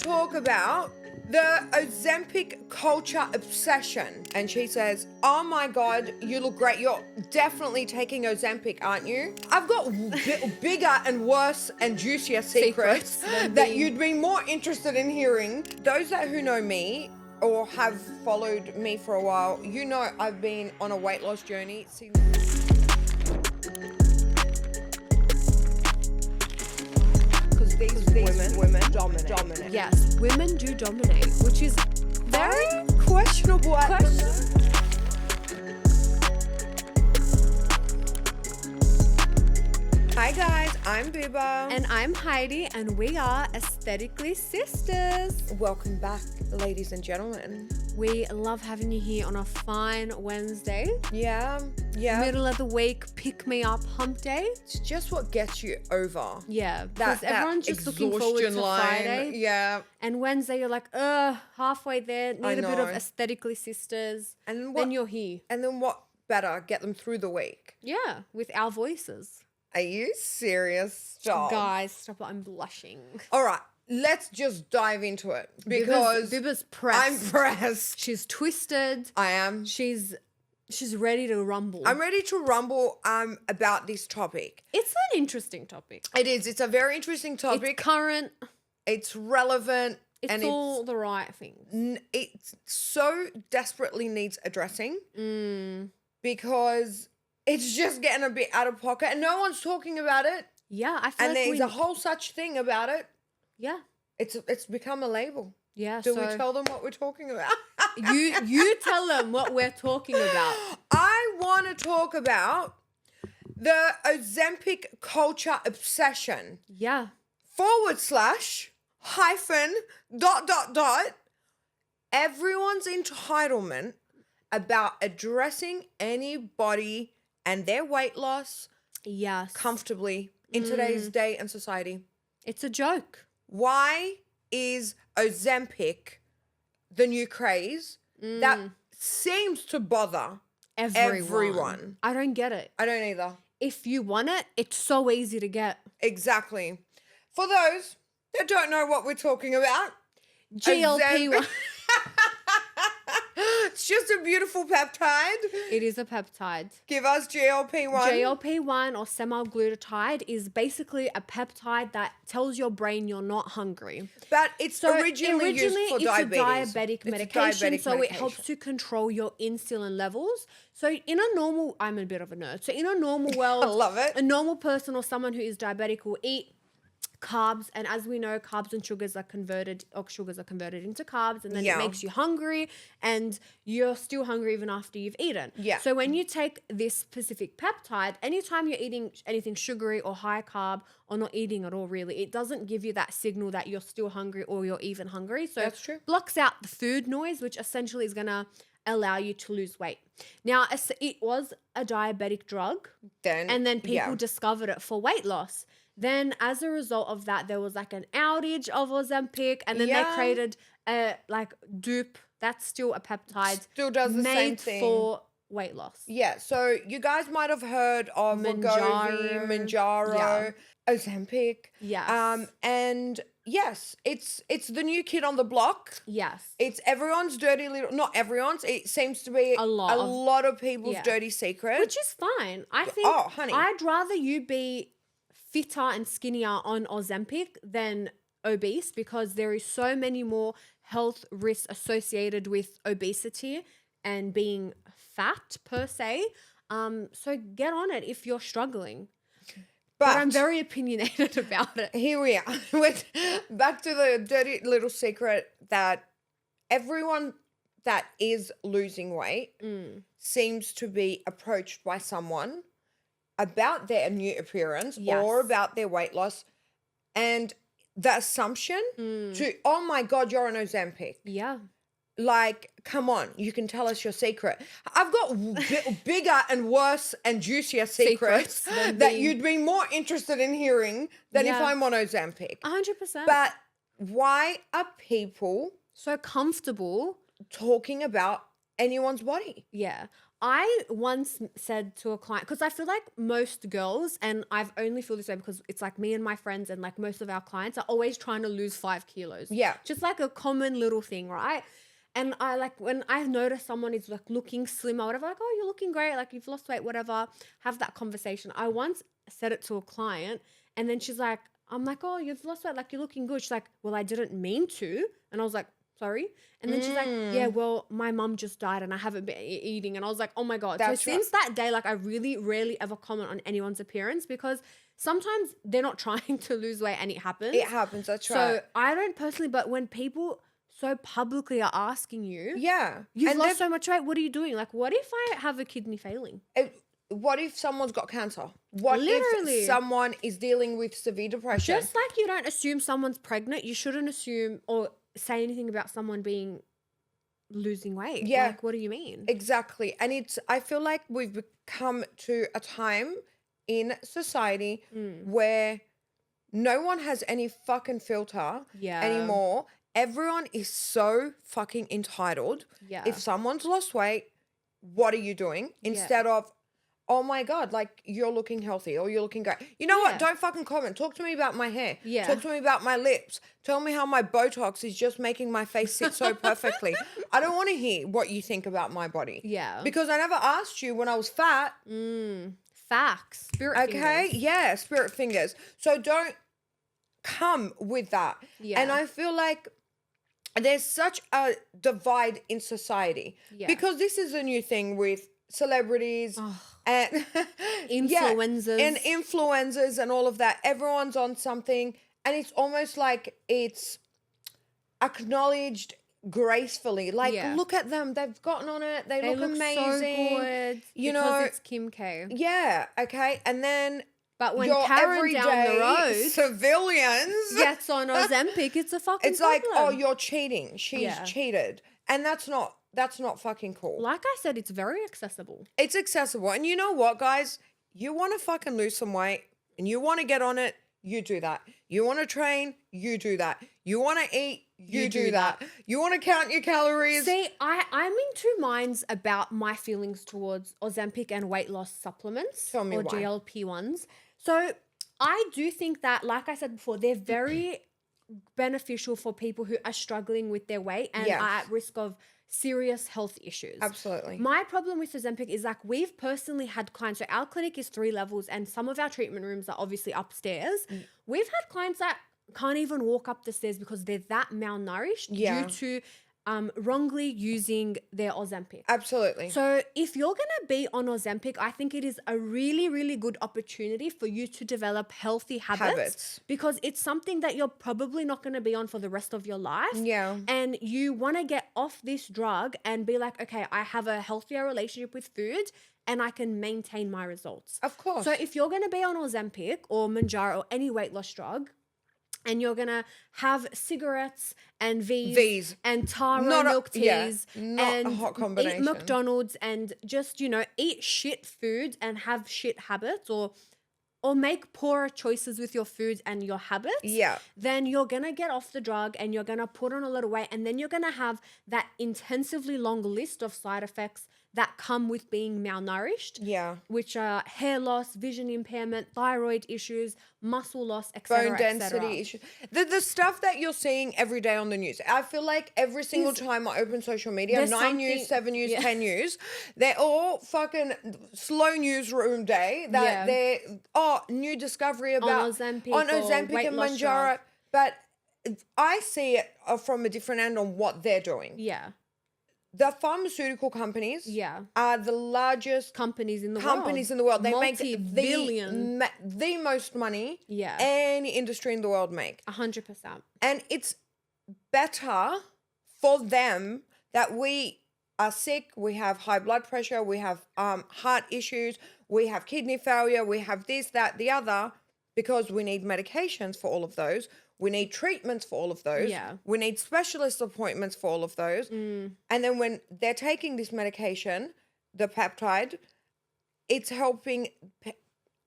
talk about the Ozempic culture obsession. And she says, oh my God, you look great. You're definitely taking Ozempic, aren't you? I've got bigger and worse and juicier secrets that you'd be more interested in hearing. Those who know me or have followed me for a while, you know I've been on a weight loss journey since... These women dominate. Yes, women do dominate, which is very questionable. Hi guys, I'm Biba. And I'm Heidi, and we are Aesthetically Sisters. Welcome back, ladies and gentlemen. We love having you here on a fine Wednesday. Yeah. Middle of the week, pick me up hump day. It's just what gets you over. Yeah, because everyone's just looking forward to Friday. Yeah. And Wednesday, you're like, halfway there, need a bit of Aesthetically Sisters. And then you're here. And then what better? Get them through the week. Yeah, with our voices. Are you serious? Stop. Guys, stop it. I'm blushing. All right. Let's just dive into it because Biba's pressed. I'm pressed. She's twisted. I am. She's ready to rumble. I'm ready to rumble about this topic. It's an interesting topic. It is. It's a very interesting topic. It's current. It's relevant. It's all the right things. It so desperately needs addressing because it's just getting a bit out of pocket and no one's talking about it. Yeah, I feel and there's a whole such thing about it. Yeah. It's become a label. Yeah. Do we tell them what we're talking about? you tell them what we're talking about. I want to talk about the Ozempic culture obsession. Yeah. / everyone's entitlement about addressing anybody and their weight loss comfortably in today's day and society. It's a joke. Why is Ozempic the new craze that seems to bother everyone? I don't get it. I don't either. If you want it, it's so easy to get. Exactly. For those that don't know what we're talking about, GLP-1. It's just a beautiful peptide. It is a peptide. Give us GLP-1. GLP-1 or semaglutide is basically a peptide that tells your brain you're not hungry. But it's originally used for diabetes. It's a diabetic medication, so it helps to control your insulin levels. So in a normal, I'm a bit of a nerd. So in a normal world, I love it. A normal person or someone who is diabetic will eat carbs, and as we know, carbs and sugars are converted into carbs, and then it makes you hungry, and you're still hungry even after you've eaten. Yeah. So when you take this specific peptide, anytime you're eating anything sugary or high carb, or not eating at all really, it doesn't give you that signal that you're still hungry or you're even hungry. So that's true. Blocks out the food noise, which essentially is gonna allow you to lose weight. Now, it was a diabetic drug, and then people discovered it for weight loss. Then as a result of that, there was like an outage of Ozempic, and then they created a dupe that's still a peptide. Still does the same thing. Made for weight loss. Yeah, so you guys might have heard of Manjaro, Ozempic. Yes. And yes, it's the new kid on the block. Yes. It's everyone's dirty little, not everyone's, it seems to be a lot of people's dirty secret. Which is fine. I think honey. I'd rather you be fitter and skinnier on Ozempic than obese, because there is so many more health risks associated with obesity and being fat per se. So get on it if you're struggling. But I'm very opinionated about it. Here we are. Back to the dirty little secret that everyone that is losing weight seems to be approached by someone about their new appearance or about their weight loss, and the assumption to, oh my God, you're on Ozempic. Yeah. Like, come on, you can tell us your secret. I've got bigger and worse and juicier secrets that you'd be more interested in hearing than if I'm on Ozempic. 100%. But why are people so comfortable talking about anyone's body? Yeah. I once said to a client, because I feel like most girls, and I've only feel this way because it's like me and my friends and like most of our clients are always trying to lose 5 kilos. Yeah. Just like a common little thing, right? And I like when I notice someone is like looking slim or whatever, like, oh, you're looking great, like you've lost weight, whatever, have that conversation. I once said it to a client and then she's like, I'm like, oh, you've lost weight, like you're looking good. She's like, well, I didn't mean to. And I was like, sorry. And then she's like, yeah, well, my mum just died and I haven't been eating. And I was like, oh my God. That's so since that day, like I really rarely ever comment on anyone's appearance because sometimes they're not trying to lose weight and it happens. It happens, that's right. So I don't personally, but when people so publicly are asking you, Yeah. you've And lost so much weight, what are you doing? Like, what if I have a kidney failing? what if someone's got cancer? What Literally. if someone is dealing with severe depression? Just like you don't assume someone's pregnant, you shouldn't assume or say anything about someone being losing weight. Yeah. Like, what do you mean? Exactly. And I feel like we've come to a time in society where no one has any fucking filter Yeah. anymore. Everyone is so fucking entitled. Yeah. If someone's lost weight, what are you doing? Instead of, oh my God, like you're looking healthy or you're looking great. You know what? Don't fucking comment. Talk to me about my hair. Yeah. Talk to me about my lips. Tell me how my Botox is just making my face sit so perfectly. I don't want to hear what you think about my body. Yeah. Because I never asked you when I was fat. Facts. Spirit Okay? fingers. Yeah, spirit fingers. So don't come with that. Yeah. And I feel like there's such a divide in society. Yeah. Because this is a new thing with celebrities and Influencers. and influencers and all of that. Everyone's on something and it's almost like it's acknowledged gracefully. Like, look at them. They've gotten on it. They look amazing. So good. You because know, it's Kim K. Yeah, okay. And then But when your Karen down the everyday road civilians gets on Ozempic, it's a fucking it's like, oh, problem. you're cheating. She's cheated. And that's not fucking cool. Like I said, it's very accessible. It's accessible. And you know what, guys? You want to fucking lose some weight and you want to get on it, you do that. You want to train, you do that. You want to eat, you do that. You want to count your calories. See, I'm in two minds about my feelings towards Ozempic and weight loss supplements Tell me or why. GLP-1s. So I do think that, like I said before, they're very beneficial for people who are struggling with their weight and are at risk of serious health issues. Absolutely. My problem with Ozempic is like we've personally had clients. So our clinic is 3 levels and some of our treatment rooms are obviously upstairs. We've had clients that can't even walk up the stairs because they're that malnourished due to wrongly using their Ozempic. Absolutely. So if you're going to be on Ozempic, I think it is a really, really good opportunity for you to develop healthy habits. Because it's something that you're probably not going to be on for the rest of your life. Yeah. And you want to get off this drug and be like, okay, I have a healthier relationship with food and I can maintain my results. Of course. So if you're going to be on Ozempic or Mounjaro or any weight loss drug, and you're going to have cigarettes and V's and taro milk teas not a hot combination. Eat McDonald's and just, you know, eat shit food and have shit habits or make poorer choices with your food and your habits, then you're going to get off the drug and you're going to put on a little weight and then you're going to have that intensively long list of side effects that come with being malnourished, which are hair loss, vision impairment, thyroid issues, muscle loss, etc. Bone density issues. The stuff that you're seeing every day on the news. I feel like every single time I open social media, 9 News, 7 News, 10 News, they're all fucking slow newsroom day. That they're new discovery about Ozempic and Mounjaro. But I see it from a different end on what they're doing. Yeah. The pharmaceutical companies are the largest companies in the world. They make multi-billion. the most money any industry in the world make. 100%. And it's better for them that we are sick, we have high blood pressure, we have heart issues, we have kidney failure, we have this, that, the other, because we need medications for all of those. We need treatments for all of those. We need specialist appointments for all of those. And then when they're taking this medication, the peptide, it's helping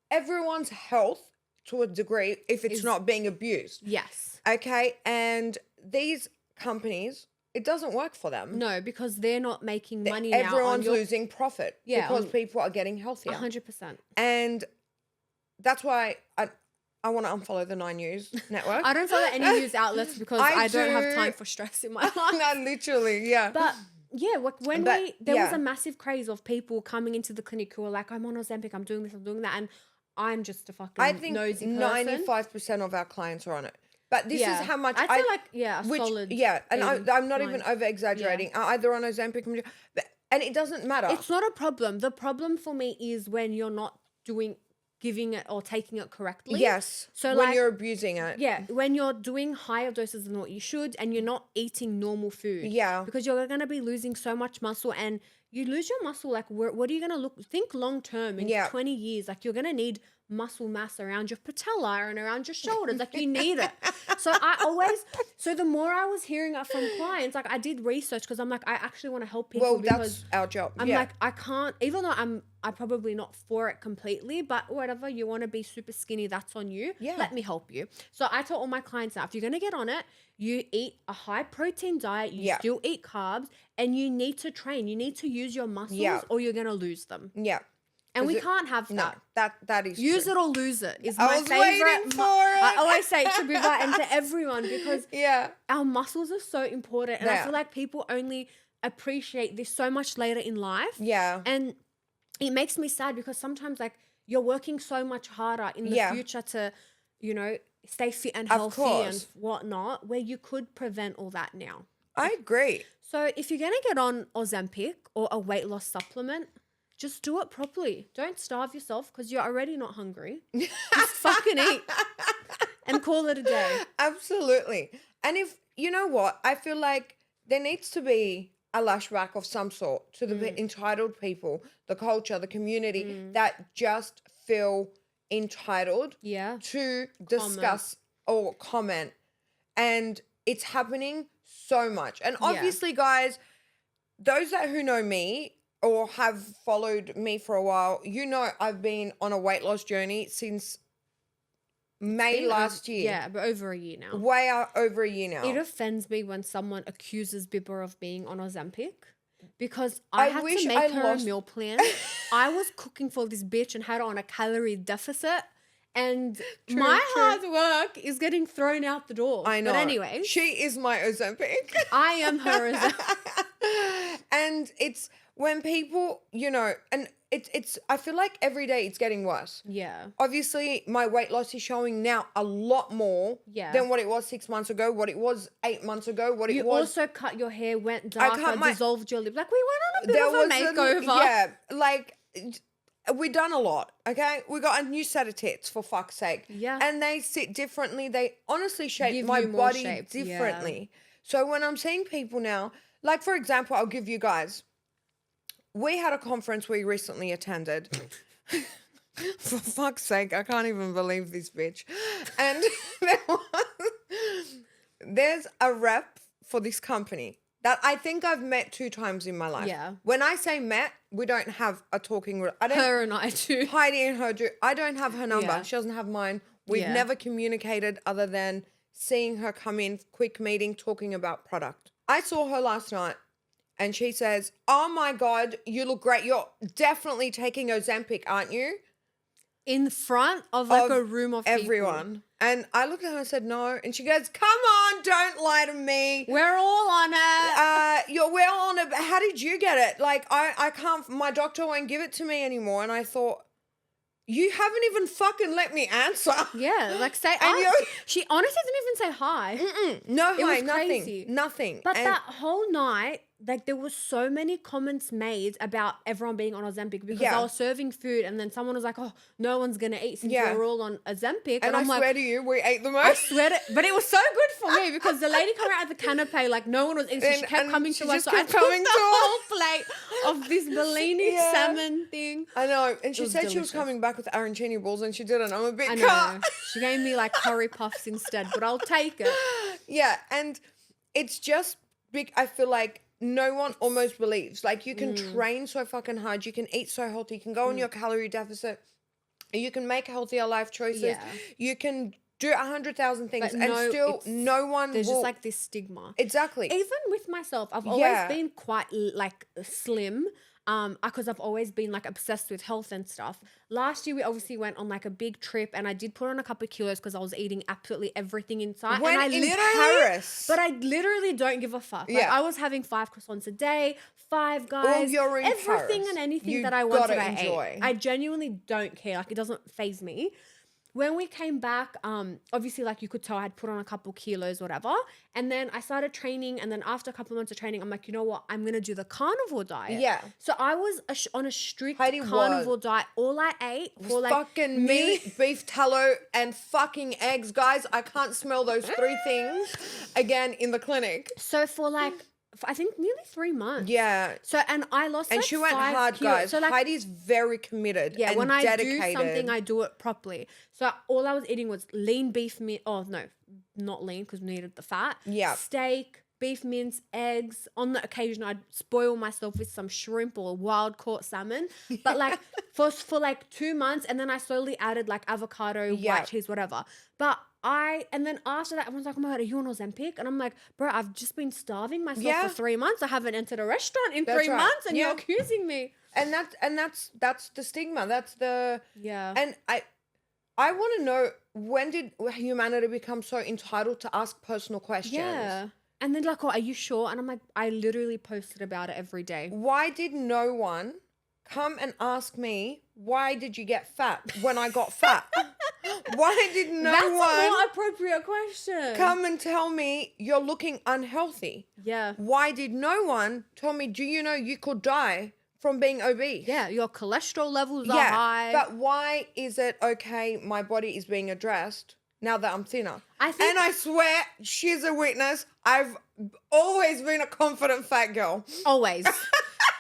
everyone's health to a degree if it's not being abused. Yes. Okay? And these companies it doesn't work for them. No, because they're not making money now. Everyone's losing profit because people are getting healthier. 100%. And that's why I want to unfollow the 9 News network. I don't follow any news outlets because I don't have time for stress in my life. No, literally, yeah. But yeah, there was a massive craze of people coming into the clinic who were like, I'm on Ozempic, I'm doing this, I'm doing that, and I'm just a fucking nosy person. 95% of our clients are on it. But this is how much I feel like a solid. Yeah, and I'm not even over exaggerating. Yeah. Either on Ozempic, and it doesn't matter. It's not a problem. The problem for me is when you're not giving it or taking it correctly. Yes. So when you're abusing it. Yeah. When you're doing higher doses than what you should and you're not eating normal food. Yeah. Because you're going to be losing so much muscle, and you lose your muscle. Like, what are you going to think long term in 20 years? Like, you're going to need muscle mass around your patella and around your shoulders. Like, you need it. So the more I was hearing it from clients, like, I did research because I'm like, I actually want to help people. Well, that's our job. I'm like, I can't, even though I'm probably not for it completely, but whatever, you want to be super skinny, that's on you. Yeah. Let me help you. So I tell all my clients now, if you're going to get on it, you eat a high protein diet, you still eat carbs, and you need to train. You need to use your muscles or you're going to lose them. Yeah. And we can't have that. No, that is use true. it or lose it is my favorite. Waiting for it. I always say it should be right into everyone because our muscles are so important. And I feel like people only appreciate this so much later in life. Yeah. And it makes me sad because sometimes, like, you're working so much harder in the future to, stay fit and healthy and whatnot, where you could prevent all that now. I agree. So if you're going to get on Ozempic or a weight loss supplement, just do it properly. Don't starve yourself because you're already not hungry. Just fucking eat and call it a day. Absolutely. And if, you know what, I feel like there needs to be a lashback of some sort to the entitled people, the culture, the community that just feel entitled to discuss or comment. And it's happening so much. And obviously, guys, those who know me or have followed me for a while, I've been on a weight loss journey since May last year. Yeah, but over a year now. Over a year now. It offends me when someone accuses Bibba of being on Ozempic because I had to make her a meal plan. I was cooking for this bitch and had her on a calorie deficit. And my hard work is getting thrown out the door. I know. But anyway. She is my Ozempic. I am her Ozempic. And it's when people, and it's I feel like every day it's getting worse. Yeah. Obviously, my weight loss is showing now a lot more than what it was 6 months ago, what it was 8 months ago, what it was. You also cut your hair, went darker, dissolved your lips. Like, we went on a bit of a makeover. Yeah, like, we've done a lot, okay? We got a new set of tits, for fuck's sake. Yeah. And they sit differently. They honestly shape my body differently. Yeah. So when I'm seeing people now, like, for example, I'll give you guys, we had a conference we recently attended. For fuck's sake, I can't even believe this bitch. And there's a rep for this company that I think I've met 2 times in my life. Yeah. When I say met, we don't have a talking. Her and I do. Heidi and her do. I don't have her number. Yeah. She doesn't have mine. We've never communicated other than seeing her come in, quick meeting, talking about product. I saw her last night and she says, "Oh my God, you look great. You're definitely taking Ozempic, aren't you?" In front of a room of everyone. People. And I looked at her and said, "No." And she goes, "Come on, don't lie to me. We're all on it. We're all on it. How did you get it? Like, I can't, my doctor won't give it to me anymore." And I thought, you haven't even fucking let me answer. Yeah, like say, she honestly didn't even say hi. No hi, nothing. Crazy. Nothing. But that whole night, like, there was so many comments made about everyone being on Ozempic because I was serving food and then someone was like, "Oh, no one's going to eat since we're all on Ozempic." And I'm like, to you, we ate the most. I swear to, but it was so good for me because the lady came out of the canapé, like, no one was eating. So she kept coming to us. So I took the whole plate of this Bellini salmon thing. I know. And she said she was coming back with arancini balls and she didn't. I'm a bit cut. She gave me like curry puffs instead, but I'll take it. Yeah. And it's just big. I feel like no one almost believes. Like, you can train so fucking hard. You can eat so healthy. You can go on your calorie deficit. You can make healthier life choices. Yeah. You can do 100,000 things, But and no, still it's- no one There's will. just like this stigma. Exactly. Even with myself, I've always Yeah. been quite like slim. Because I've always been like obsessed with health and stuff. Last year we obviously went on like a big trip, and I did put on a couple of kilos because I was eating absolutely everything inside. When and I in literally, Paris. but I literally don't give a fuck. Like, Yeah. I was having 5 croissants a day, 5 All guys, you're in everything Paris. and anything You that I wanted. gotta I enjoy. ate. I genuinely don't care. Like, it doesn't faze me. When we came back, obviously, like you could tell, I had put on a couple kilos, whatever. And then I started training. And then after a couple of months of training, I'm like, you know what? I'm going to do the carnivore diet. Yeah. So I was on a strict Heidi carnivore diet. All I ate for like fucking meat, beef tallow, and fucking eggs. Guys, I can't smell those 3 things again in the clinic. So for like, I think nearly 3 months. Yeah. So, and I lost And like she went 5 hard, kilos. guys. So like, Heidi's very committed yeah, and when I dedicated. do something, I do it properly. So all I was eating was lean beef meat. Oh, no, not lean because we needed the fat. Yeah. Steak, beef mince, eggs. On the occasion, I'd spoil myself with some shrimp or wild caught salmon. But like for like 2 months, and then I slowly added like avocado, Yeah. white cheese, whatever. But and then after that, everyone's like, oh my God, are you on Ozempic? And I'm like, bro, I've just been starving myself Yeah. for 3 months. I haven't entered a restaurant in That's 3 right. months, and Yeah. you're accusing me. And that's the stigma. That's the Yeah. And I want to know, when did humanity become so entitled to ask personal questions? Yeah. And then like, oh, are you sure? And I'm like, I literally posted about it every day. Why did no one come and ask me, why did you get fat when I got fat? Why did no That's a one more appropriate question. come and tell me you're looking unhealthy? Yeah. Why did no one tell me, do you know you could die from being obese? Yeah, your cholesterol levels are high. But why is it okay my body is being addressed now that I'm thinner? I think- And I swear, she's a witness, I've always been a confident fat girl. Always.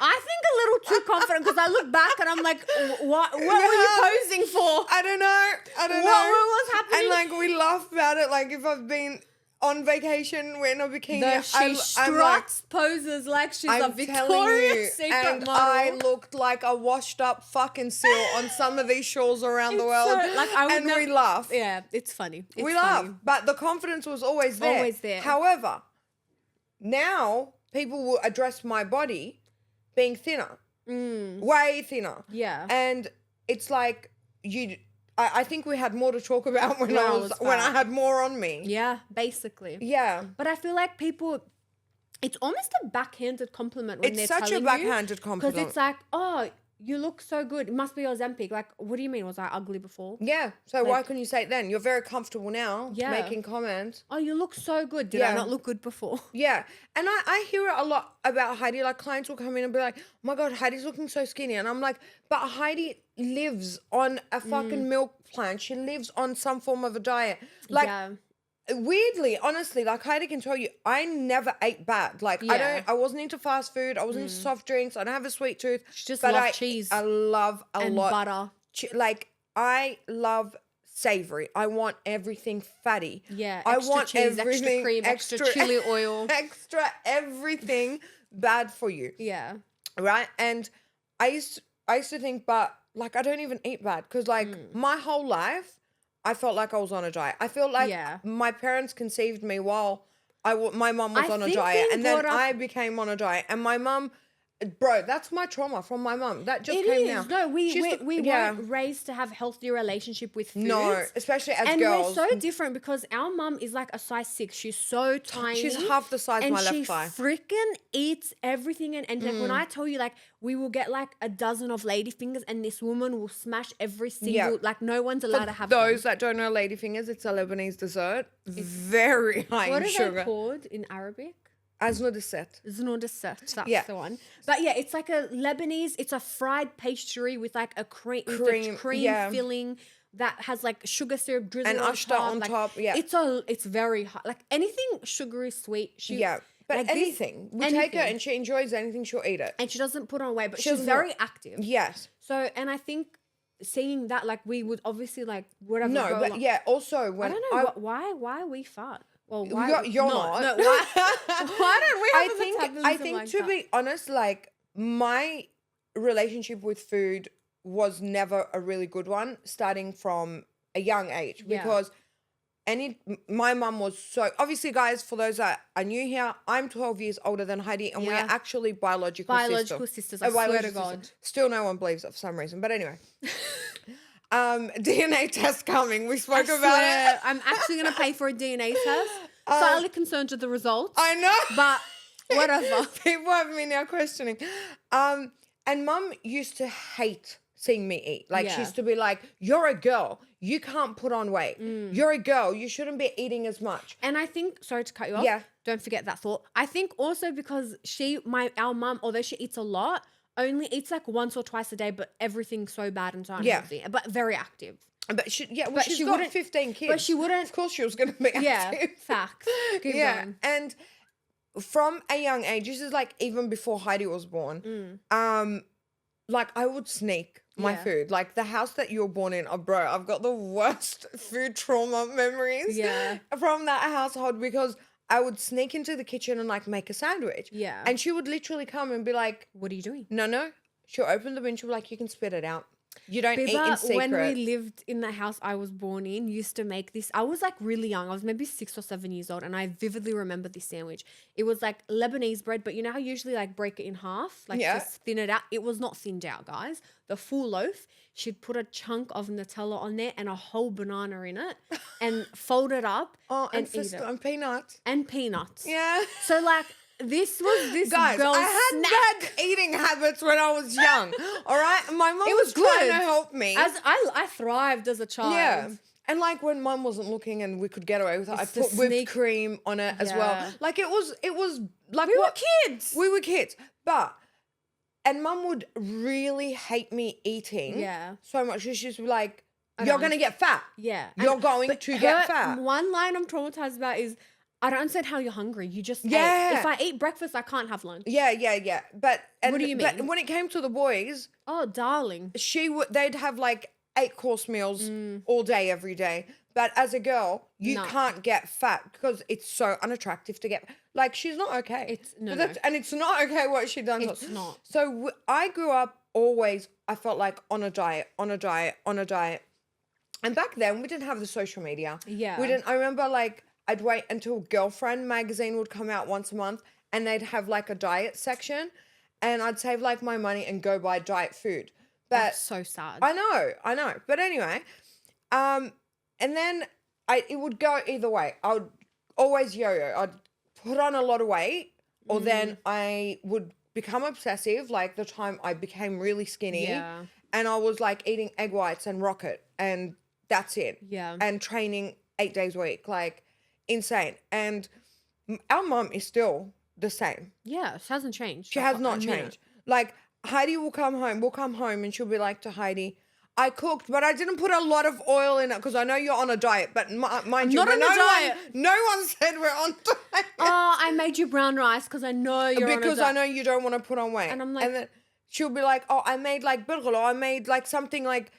I think a little too confident because I look back and I'm like, what were you posing for? I don't know. What was happening? And like, we laugh about it. Like, if I've been on vacation, we're in a bikini, She I'm like, struts poses like she's a I'm telling you, Victoria's Secret and model. I looked like a washed up fucking seal on some of these shores around the world. So, like, I would and never- we laugh. Yeah, it's funny. It's We funny. laugh. But the confidence was always there. Always there. However, now people will address my body being thinner. Way thinner. Yeah. And it's like, I think we had more to talk about when I had more on me. Yeah, basically. Yeah. But I feel like people, it's almost a backhanded compliment when It's they're such a telling backhanded you. compliment. Because it's like, oh, you look so good. It must be Ozempic. Like, what do you mean? Was I ugly before? Yeah. So why Like- couldn't you say it then? You're very comfortable now Yeah. making comments. Oh, you look so good. Did I Yeah. not look good before? Yeah. And I hear it a lot about Heidi. Like, clients will come in and be like, oh my God, Heidi's looking so skinny. And I'm like, but Heidi lives on a fucking milk plant. She lives on some form of a diet. Like, yeah. weirdly, honestly, like Heidi can tell you, I never ate bad. Like, Yeah. I wasn't into fast food. I wasn't into soft drinks. I don't have a sweet tooth. She just but loved cheese I love a and lot. butter. Like, I love savory. I want everything fatty. Yeah, I extra want cheese, extra everything cream, extra chili oil. extra everything bad for you, Yeah. right? And I used to think, but like, I don't even eat bad because like my whole life I felt like I was on a diet. I feel like Yeah. my parents conceived me while my mum was I on a think diet, being and then brought up- I became on a diet, and my mum. Bro, that's my trauma from my mum. That just It came is. now. No, we She's- weren't raised to have healthier relationship with food. No, especially as and girls. we're so different because our mum is like a size 6. She's so tiny. She's half the size of and my left she thigh. freaking eats everything. And like when I tell you, like, we will get like a dozen of lady fingers and this woman will smash every single, Yeah. like no one's allowed to have Those them. that don't know ladyfingers, it's a Lebanese dessert. Very high What in are sugar. they called in Arabic? Aznodisset. Znodisset, that's Yeah. the one. But yeah, it's like a Lebanese, it's a fried pastry with like a cream yeah. filling that has like sugar syrup drizzled And on ashta top. on like, top, yeah. It's very hot. Like anything sugary sweet. She, Yeah. But like this- anything. We take her anything. and she enjoys anything, she'll eat it. and she doesn't put on weight, but She she's doesn't very active. Yes. So, and I think seeing that, like we would obviously like whatever. No, go but along- yeah, also I when don't know why are we fat? Well, why You're not. No, why? Why don't we have I a think metabolism like to that? be honest, like my relationship with food was never a really good one, starting from a young age, Yeah. because my mum was so, obviously guys, for those that are new here, I'm 12 years older than Heidi and we're Yeah. actually biological Sisters, I swear to biological God. sister. Still no one believes it for some reason, but anyway. DNA test coming. We spoke about it. I'm actually going to pay for a DNA test. Slightly concerned with the results. I know. But whatever. People have me now questioning. And mum used to hate seeing me eat. Like she Yeah. used to be like, you're a girl. You can't put on weight. You're a girl. You shouldn't be eating as much. And I think, sorry to cut you off. Yeah. Don't forget that thought. I think also because our mum, although she eats a lot, only eats like once or twice a day, but everything's so bad and so unhealthy. But very active. But she's she got wouldn't- 15 kids. but she wouldn't- Of course she was going to be Yeah. active. Facts. Keep Yeah. going. And from a young age, this is like even before Heidi was born, like I would sneak my Yeah. food. Like the house that you were born in, oh bro, I've got the worst food trauma memories Yeah. from that household because I would sneak into the kitchen and like make a sandwich. Yeah. And she would literally come and be like, What are you doing? no. She'll open the bin, she'll be like, you can spit it out. You don't eat in Biba, secret. when we lived in the house I was born in, used to make this. I was like really young. I was maybe 6 or 7 years old, and I vividly remember this sandwich. It was like Lebanese bread, but you know how you usually like break it in half, like Yeah. just thin it out. It was not thinned out, guys. The full loaf. She'd put a chunk of Nutella on there and a whole banana in it, and fold it up and eat it. And peanuts. And peanuts. Yeah. So like this was this Guys, girl's I had snack. bad eating habits when I was young. All right, my mom It was was trying good. to help me. As I thrived as a child. Yeah, and like when mum wasn't looking and we could get away with it, I It's the put whipped sneak- cream on it as well. Yeah. Like it was like We were what kids. we were kids, but and mum would really hate me eating. Yeah. so much. She's just like, I you're know. gonna get fat. Yeah. You're going but to get her- fat. One line I'm traumatized about is, I don't understand how you're hungry. You just Yeah. ate. If I eat breakfast, I can't have lunch. Yeah. But What do you But mean? when it came to the boys, Oh, darling. they'd have like 8-course meals all day every day, but as a girl you No. can't get fat because it's so unattractive to get, like, she's not okay. It's- no, But that's- and it's not okay what she done. It's not. So I grew up always, I felt like on a diet, and back then we didn't have the social media. Yeah. We didn't. I remember like I'd wait until Girlfriend magazine would come out once a month and they'd have like a diet section, and I'd save like my money and go buy diet food. But That's so sad. I know. But anyway, and then it would go either way. I would always yo-yo. I'd put on a lot of weight, or then I would become obsessive, like the time I became really skinny. Yeah. And I was like eating egg whites and rocket, and that's it. Yeah. And training 8 days a week, like insane. And our mum is still the same. Yeah, she hasn't changed. She has not changed. Like Heidi will come home. We'll come home and she'll be like to Heidi, I cooked, but I didn't put a lot of oil in it because I know you're on a diet. But mind you, not but on a diet. No one said we're on diet. Oh, I made you brown rice because I know you're Because on a I know you don't want to put on weight. And I'm like- and then she'll be like, oh, I made like burger, or I made like something like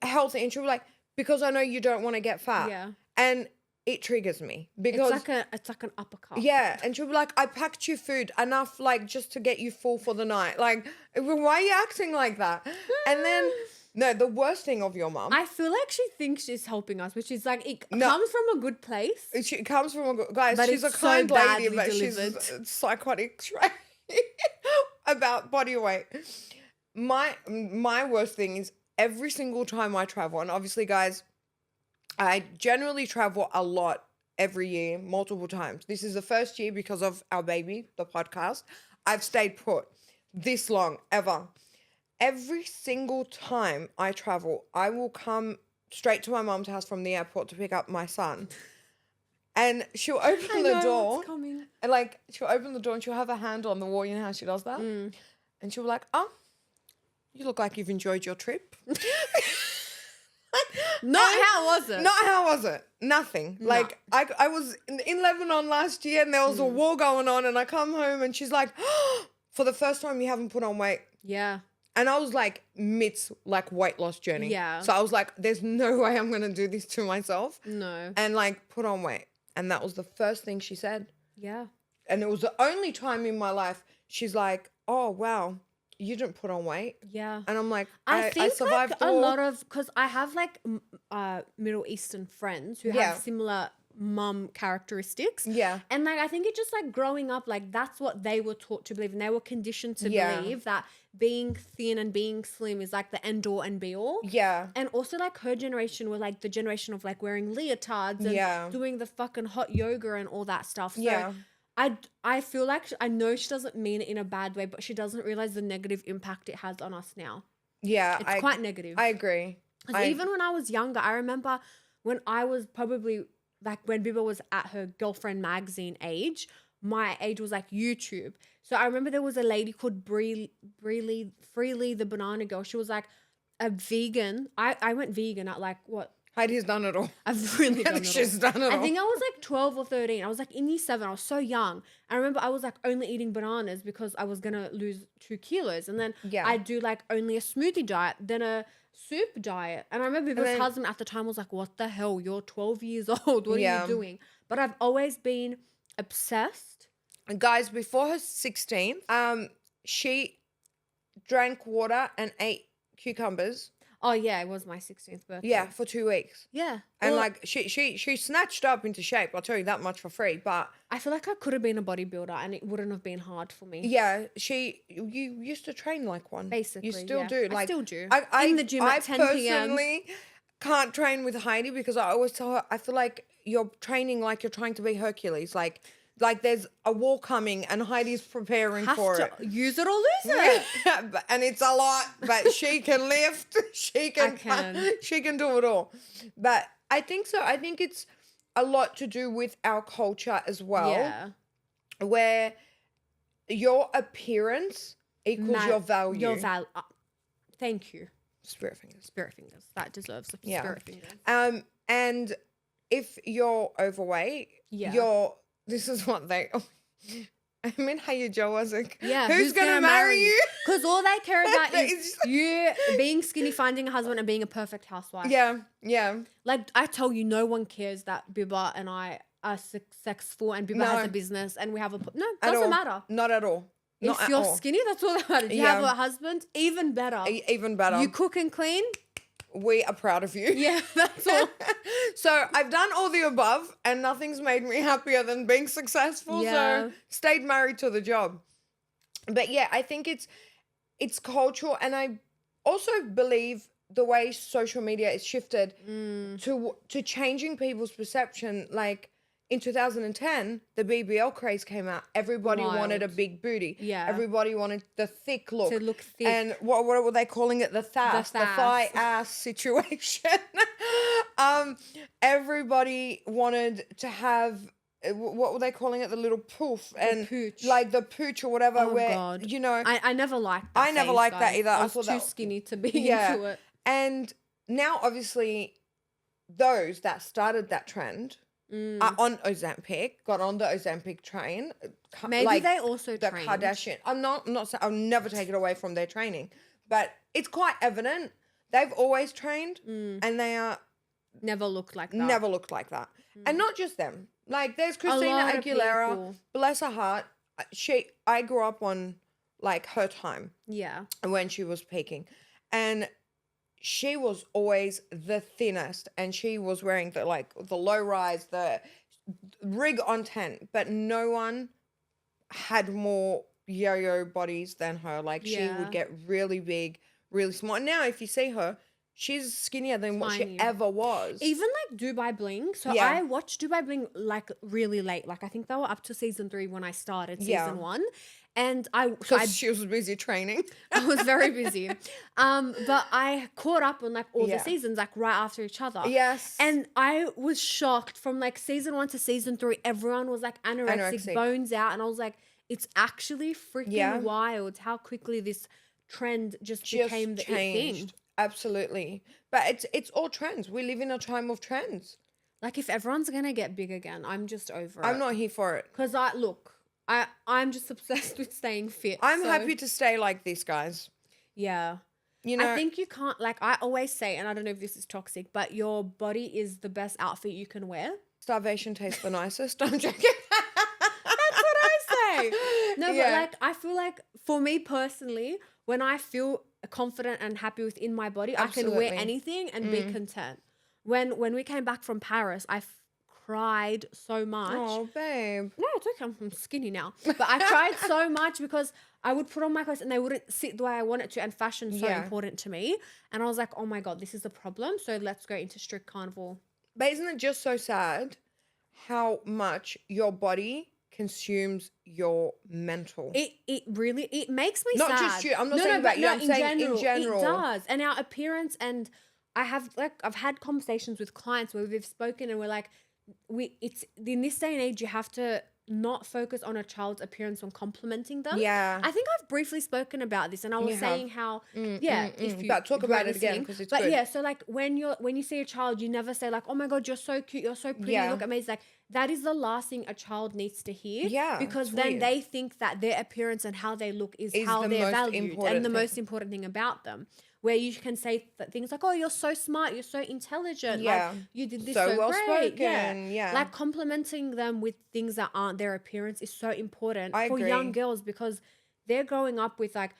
healthy, and she'll be like, because I know you don't want to get fat. Yeah. And it triggers me because It's like an uppercut. yeah, and she'll be like, I packed you food enough, like, just to get you full for the night. Like, why are you acting like that? And then, no, the worst thing of your mum, I feel like she thinks she's helping us, which is like, it No. comes from a good place. she comes from a good, guys, But she's a it's so kind lady, badly but delivered. she's psychotic about body weight. My worst thing is every single time I travel, and obviously, guys, I generally travel a lot every year, multiple times. This is the first year because of our baby, the podcast. I've stayed put this long, ever. Every single time I travel, I will come straight to my mom's house from the airport to pick up my son. And she'll open the door. It's coming. And like, she'll open the door and she'll have a hand on the wall. You know how she does that? Mm. And she'll be like, oh, you look like you've enjoyed your trip. How was it? Not how was it? Nothing. Like I was in Lebanon last year and there was a war going on, and I come home and she's like, oh, for the first time you haven't put on weight. Yeah. And I was like midst like weight loss journey. Yeah. So I was like, there's no way I'm gonna do this to myself No. and like put on weight. And that was the first thing she said. Yeah. And it was the only time in my life she's like, oh wow, you didn't put on weight. Yeah. And I'm like, I I think survived like a all. lot of, because I have like Middle Eastern friends who Yeah. have similar mum characteristics. Yeah. And like I think it's just like growing up, like that's what they were taught to believe, and they were conditioned to Yeah. believe that being thin and being slim is like the end all and be all. Yeah. And also like her generation were like the generation of like wearing leotards and Yeah. doing the fucking hot yoga and all that stuff. So Yeah. I feel like I know she doesn't mean it in a bad way, but she doesn't realize the negative impact it has on us now. Yeah. It's quite negative. I agree. Because even when I was younger, I remember when I was probably like when Biba was at her girlfriend magazine age, my age was like YouTube. So I remember there was a lady called Freely the banana girl. She was like a vegan. I went vegan at like what? Heidi's done it all. I've really done it all. She's done it all. I think I was like 12 or 13. I was like in year 7. I was so young. I remember I was like only eating bananas because I was going to lose 2 kilos. And then Yeah. I'd do like only a smoothie diet, then a soup diet. And I remember Biba's then- husband at the time was like, what the hell? You're 12 years old. What are Yeah. you doing? But I've always been obsessed. Guys, before her 16th, she drank water and ate cucumbers. Oh, yeah, it was my 16th birthday. Yeah, for 2 weeks. Yeah. And Well, like she snatched up into shape. I'll tell you that much for free. But I feel like I could have been a bodybuilder and it wouldn't have been hard for me. yeah, you used to train like one. Basically, you still yeah. do. I Like still do. I In the gym at 10 p.m. personally can't train with Heidi because I always tell her I feel like you're training like you're trying to be Hercules. Like there's a war coming and Heidi's preparing Have for to it. use it or lose it. And it's a lot, but she can lift. She can do it all. But I think so. I think it's a lot to do with our culture as well. Yeah. Where your appearance equals your value. Your value. Thank you. Spirit fingers. Spirit fingers. That deserves a Yeah. spirit fingers. And if you're overweight, Yeah. this is what they. I mean, how you Joe was like, Yeah. who's gonna marry you? Because all they care about is It's- you being skinny, finding a husband, and being a perfect housewife. Yeah, yeah. Like I tell you, no one cares that Biba and I are successful and Biba has No. a business and we have a no. At all. Doesn't matter. Not at all. Not If at you're all. skinny, that's all that matters. You Yeah. have a husband, even better. Even better. You cook and clean. We are proud of you. Yeah, that's all. So I've done all the above and nothing's made me happier than being successful. Yeah. So stayed married to the job. But yeah, I think it's cultural, and I also believe the way social media is shifted to changing people's perception. Like in 2010, the BBL craze came out. Everybody wanted a Wild. big booty. Yeah. Everybody wanted the thick look. To look thick. And what were they calling it? The thas, the thas. thigh ass situation. Everybody wanted to have what were they calling it? The little poof and pooch. like the pooch or whatever. Oh, where God. you know, I never liked that. I never phase, liked that guys. either. I I was thought too that- skinny to be Yeah. into it. and now obviously those that started that trend are on Ozempic, got on the Ozempic train. Maybe like they also the trained. Kardashian. I'm not saying I'll never take it away from their training, but it's quite evident they've always trained and they are Never looked like that. never looked like that. And not just them. Like there's Christina lot of Aguilera, people. bless her heart. I grew up on like her time Yeah. when she was peaking, and she was always the thinnest, and she was wearing the low rise, the rig on 10, but no one had more yo-yo bodies than her. Like she Yeah. would get really big, really small. And now if you see her, she's skinnier than what she Tiny. ever was. Even like Dubai Bling. So Yeah. I watched Dubai Bling like really late. Like I think they were up to season 3 when I started Yeah. season 1. And I Because she was busy training. I was very busy. But I caught up on like all Yeah. the seasons like right after each other. Yes. And I was shocked from like season 1 to season 3, everyone was like anorexic. Bones out. And I was like, it's actually freaking Yeah. wild how quickly this trend just became the it thing. changed. Absolutely. But it's all trends. We live in a time of trends. Like if everyone's gonna get big again, I'm just over it. I'm not here for it. Because I'm just obsessed with staying fit. I'm so- happy to stay like this, guys. Yeah. You know, I think you can't, like I always say, and I don't know if this is toxic, but your body is the best outfit you can wear. starvation tastes the nicest. I'm joking. That's what I say. No, but Yeah. like I feel like for me personally, when I feel confident and happy within my body, I can wear Absolutely. anything and be content. When we came back from Paris, I cried so much. Oh, babe. No, it's okay. I'm skinny now. But I cried so much because I would put on my clothes and they wouldn't sit the way I wanted to. And fashion's so Yeah. important to me. And I was like, oh my God, this is the problem. So let's go into strict carnivore. But isn't it just so sad how much your body consumes your mental? It really it makes me Not sad. just you. I'm not saying about you. I'm saying in general. It does. And our appearance, and I've had conversations with clients where we've spoken and we're like, it's in this day and age you have to not focus on a child's appearance when complimenting them. Yeah. I think I've briefly spoken about this, and I was saying how if you But talk if you about are it again, listening. 'cause it's but good. yeah, so like when you see a child, you never say like, oh my God, you're so cute, you're so pretty, you Yeah. look amazing. Like that is the last thing a child needs to hear. Yeah, Because it's then weird. they think that their appearance and how they look is how the they're most valued important and the thing. most important thing about them. Where you can say things like, oh, you're so smart, you're so intelligent, Yeah. like you did this So so, well great. spoken, yeah. Like complimenting them with things that aren't their appearance is so important I for young agree. girls, because they're growing up with like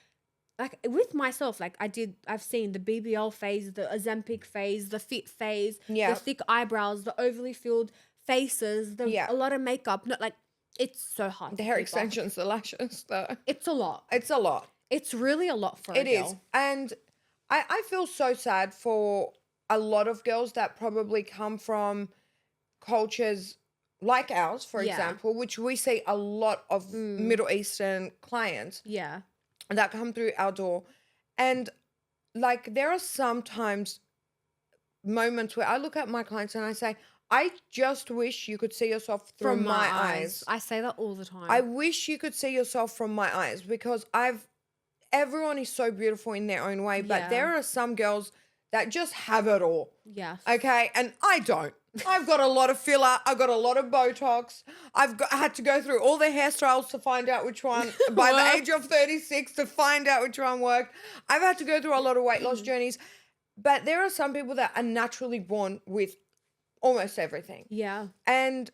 with myself, like I've seen the BBL phase, the Ozempic phase, the fit phase, Yeah. the thick eyebrows, the overly filled faces, Yeah. a lot of makeup. Not like it's so hard. The to hair keep up. extensions, the lashes, It's a lot. it's a lot. It's really a lot for a It is. girl. And I feel so sad for a lot of girls that probably come from cultures like ours, for Yeah. example, which we see a lot of Middle Eastern clients Yeah. that come through our door. And like there are sometimes moments where I look at my clients and I say, I just wish you could see yourself from my eyes. I say that all the time. I wish you could see yourself from my eyes, because everyone is so beautiful in their own way, but Yeah. there are some girls that just have it all. Yes. Okay. And I don't. I've got a lot of filler. I've got a lot of Botox. I had to go through all the hairstyles to find out which one, by the age of 36, to find out which one worked. I've had to go through a lot of weight loss journeys. But there are some people that are naturally born with almost everything. Yeah. And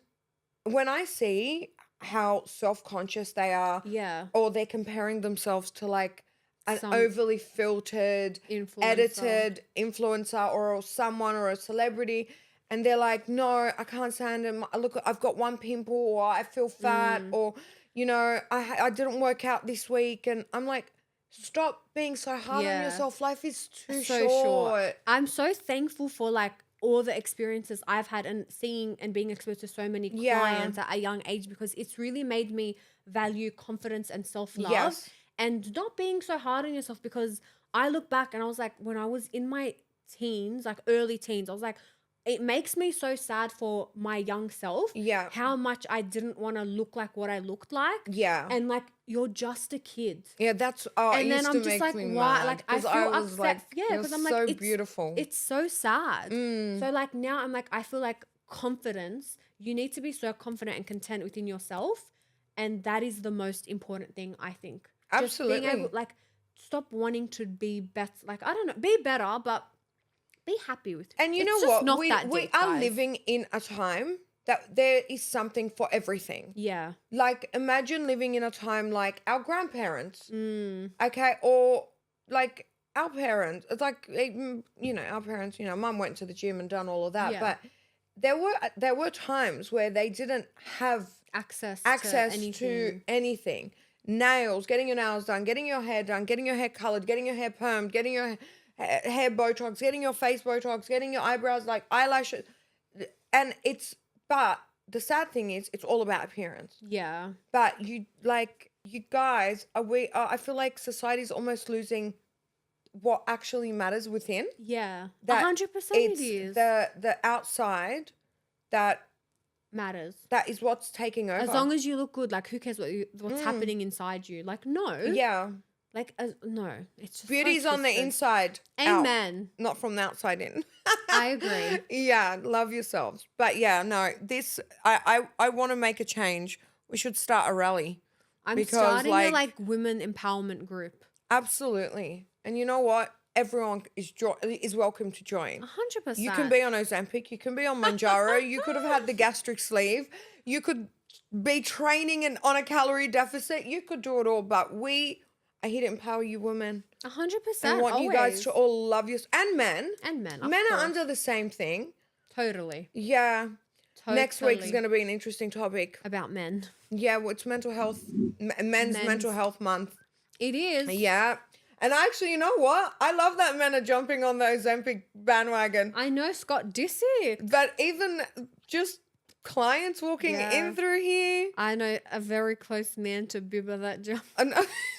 when I see how self-conscious they are, Yeah. or they're comparing themselves to like an Some overly filtered, influencer. edited influencer or someone or a celebrity, and they're like, no, I can't stand him. Look, I've got one pimple, or I feel fat, or, you know, I didn't work out this week. And I'm like, stop being so hard on Yeah. yourself. Life is too So short. I'm so thankful for like all the experiences I've had and seeing and being exposed to so many Yeah. clients at a young age, because it's really made me value confidence and self-love. Yes. And not being so hard on yourself, because I look back and I was like, when I was in my teens, like early teens, I was like, it makes me so sad for my young self. Yeah. How much I didn't want to look like what I looked like. Yeah. And like, you're just a kid. Yeah, that's, oh, it And then used I'm to just make like, me why? mad, Like, I 'cause feel was upset. like, Yeah, you're because I'm like, so it's beautiful. It's so sad. Mm. So like now I'm like, I feel like confidence, you need to be so confident and content within yourself. And that is the most important thing, I think. Just being Absolutely. able, like, stop wanting to be better. Like, I don't know, be better, but be happy with it. And you It's know just what? not We that we deep, are guys. living in a time that there is something for everything. Yeah. Like, imagine living in a time like our grandparents, Mm. okay, or like our parents. It's like, you know, our parents, you know, mum went to the gym and done all of that. Yeah. But there were times where they didn't have Access access to to anything. anything. Nails, getting your nails done, getting your hair done, getting your hair colored, getting your hair permed, getting your hair Botox, getting your face Botox, getting your eyebrows, like eyelashes. And but the sad thing is, it's all about appearance. Yeah. But you guys, I feel like society's almost losing what actually matters within. Yeah. That 100% It's it is. the outside that Matters. is what's taking over. As long as you look good, like who cares what's happening inside you? Like no. Yeah. Like no. It's just Beauty's so on the twisted. inside out, Amen. not from the outside in. I agree. Yeah, love yourselves. But yeah, no, this I want to make a change. We should start a rally. I'm Because, starting a like- like women empowerment group. Absolutely. And you know what? Everyone is welcome to join. 100%. You can be on Ozempic, you can be on Manjaro, you could have had the gastric sleeve, you could be training and on a calorie deficit. You could do it all, but we are here to empower you women. 100%. I want you guys to all love you. And men. And men, Men are course. under the same thing. Totally. Yeah. Next week is Totally. going to be an interesting topic. About men. Yeah, well, it's mental health, men's mental health month. It is. Yeah. And actually, you know what? I love that men are jumping on the Ozempic bandwagon. I know, Scott Disick. But even just clients walking in through here. I know a very close man to Bibba that jump.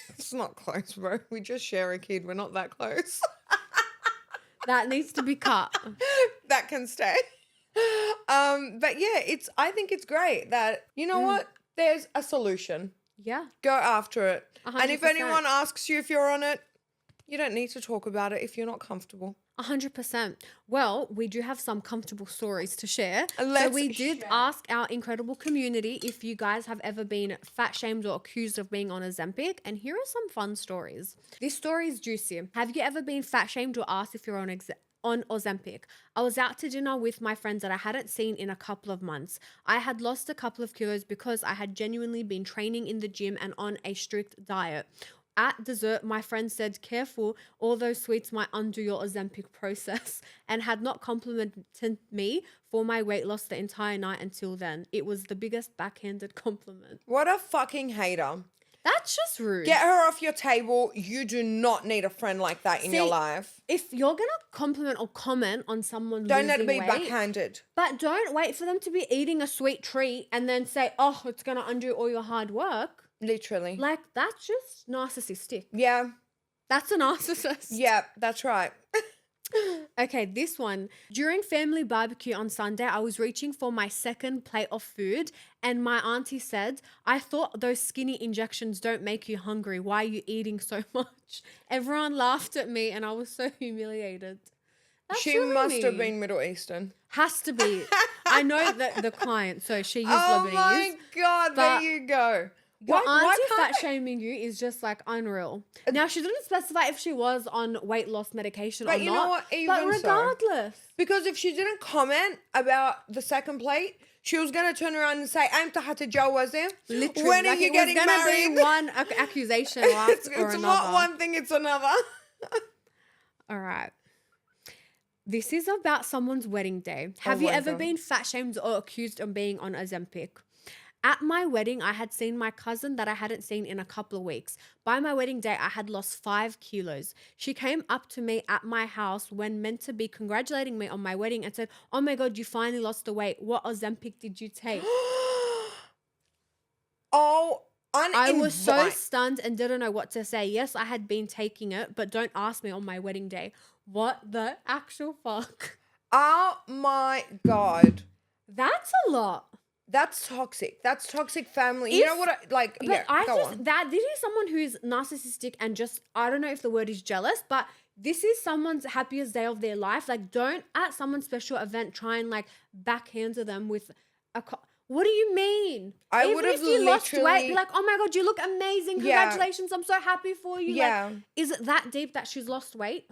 It's not close, bro. We just share a kid. We're not that close. That needs to be cut. That can stay. But yeah, I think it's great that, you know what? There's a solution. Yeah. Go after it. 100%. And if anyone asks you if you're on it, you don't need to talk about it if you're not comfortable. 100%. Well, we do have some comfortable stories to share. So Let's we did share. ask our incredible community if you guys have ever been fat shamed or accused of being on Ozempic. And here are some fun stories. This story is juicy. Have you ever been fat shamed or asked if you're on Ozempic? I was out to dinner with my friends that I hadn't seen in a couple of months. I had lost a couple of kilos because I had genuinely been training in the gym and on a strict diet. At dessert, my friend said, "Careful, all those sweets might undo your Ozempic process," and had not complimented me for my weight loss the entire night until then. It was the biggest backhanded compliment. What a fucking hater. That's just rude. Get her off your table. You do not need a friend like that in your See, life. If you're going to compliment or comment on someone Don't let losing it be weight, backhanded. but don't wait for them to be eating a sweet treat and then say, "Oh, it's going to undo all your hard work." Literally. Like, that's just narcissistic. Yeah. That's a narcissist. Yeah, that's right. Okay, this one. During family barbecue on Sunday, I was reaching for my second plate of food and my auntie said, "I thought those skinny injections don't make you hungry. Why are you eating so much?" Everyone laughed at me and I was so humiliated. That's She really must have mean. been Middle Eastern. Has to be. I know that the client, so she used Oh Lebanese. my God, but there you go. Your auntie can't fat shaming you is just like unreal. Now, she didn't specify if she was on weight loss medication or But you not. know what? But Even so. regardless. Because if she didn't comment about the second plate, she was going to turn around and say, "I'm Tahata Jawazir. Literally, When are like, you it was getting gonna married?" be one accusation or It's another. not one thing, it's another. All right. This is about someone's wedding day. Have Oh you my ever God. been fat shamed or accused of being on Ozempic? At my wedding, I had seen my cousin that I hadn't seen in a couple of weeks. By my wedding day, I had lost 5 kilos. She came up to me at my house when meant to be congratulating me on my wedding and said, "Oh my God, you finally lost the weight. What Ozempic did you take?" Oh, I was so stunned and didn't know what to say. Yes, I had been taking it, but don't ask me on my wedding day. What the actual fuck? Oh my God. That's a lot. That's toxic. That's toxic family. You know what? But Yeah, I go just, on. this is someone who's narcissistic and just, I don't know if the word is jealous, but this is someone's happiest day of their life. Like, don't at someone's special event try and like backhand them with what do you mean? I Even would've if you lost weight, literally- be like, "Oh my God, you look amazing. Yeah. Congratulations. I'm so happy for you." Yeah. Like, is it that deep that she's lost weight?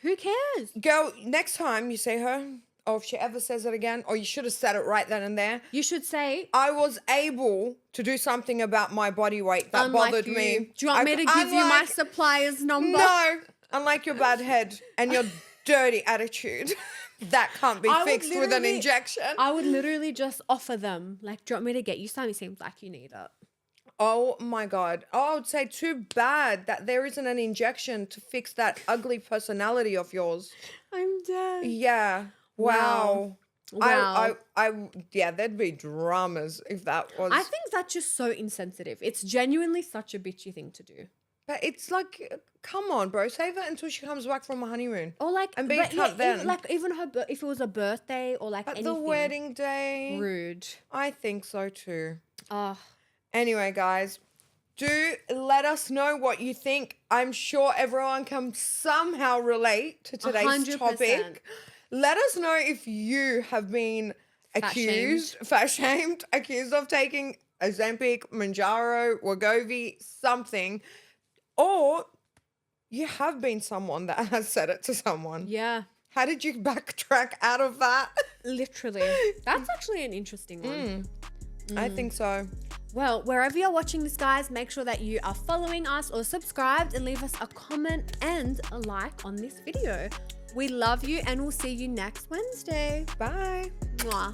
Who cares? Girl, next time you see her, or if she ever says it again, or you should have said it right then and there, You should say, I was able to do something about my body weight that unlike bothered you. me. Do you want me to give you my supplier's number? No, unlike your bad head and your dirty attitude. That can't be I would fixed with an literally- injection. I would literally just offer them, like, "Do you want me to get you something? It seems like you need it." Oh my God. Oh, I would say too bad that there isn't an injection to fix that ugly personality of yours. I'm dead. Yeah. Wow. Wow. Yeah, there'd be dramas if that was. I think that's just so insensitive. It's genuinely such a bitchy thing to do. But it's like, come on, bro. Save it until she comes back from a honeymoon. Or like, And be but cut then. even her, if it was a birthday or like But anything. the wedding day. Rude. I think so too. Oh, Anyway, guys, do let us know what you think. I'm sure everyone can somehow relate to today's 100%. topic. Let us know if you have been fat shamed, accused of taking Ozempic, Manjaro, Wegovy, something, or you have been someone that has said it to someone. yeah. How did you backtrack out of that? Literally. That's actually an interesting one. I think so. Well, wherever you're watching this, guys, make sure that you are following us or subscribed and leave us a comment and a like on this video. We love you and we'll see you next Wednesday. Bye. Mwah.